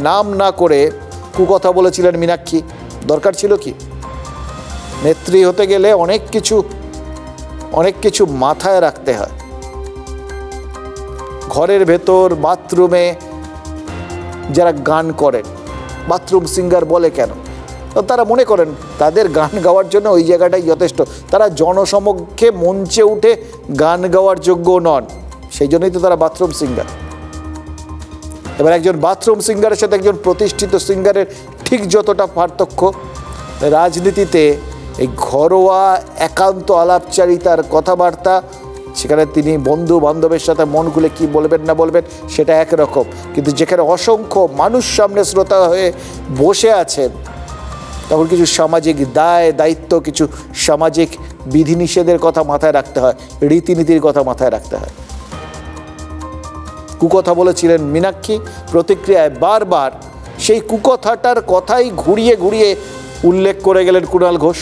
নাম না করে কুকথা বলেছিলেন মীনাক্ষী? দরকার ছিল কি? নেত্রী হতে গেলে অনেক কিছু মাথায় রাখতে হয়। ঘরের ভেতর বাথরুমে যারা গান করেন, বাথরুম সিঙ্গার বলে কেন? তারা মনে করেন তাদের গান গাওয়ার জন্য ওই জায়গাটাই যথেষ্ট, তারা জনসমক্ষে মঞ্চে উঠে গান গাওয়ার যোগ্য নন, সেই জন্যই তো তারা বাথরুম সিঙ্গার। এবার একজন বাথরুম সিঙ্গারের সাথে একজন প্রতিষ্ঠিত সিঙ্গারের ঠিক যতটা পার্থক্য, রাজনীতিতে এই ঘরোয়া একান্ত আলাপচারিতার কথাবার্তা, সেখানে তিনি বন্ধু বান্ধবের সাথে মন খুলে কী বলবেন না বলবেন সেটা একরকম, কিন্তু যেখানে অসংখ্য মানুষ সামনে শ্রোতা হয়ে বসে আছেন, তখন কিছু সামাজিক দায় দায়িত্ব, কিছু সামাজিক বিধিনিষেধের কথা মাথায় রাখতে হয়, রীতিনীতির কথা মাথায় রাখতে হয়। কুকথা বলেছিলেন মীনাক্ষী, প্রতিক্রিয়ায় বারবার সেই কুকথাটার কথাই ঘুরিয়ে ঘুরিয়ে উল্লেখ করে গেলেন কুণাল ঘোষ।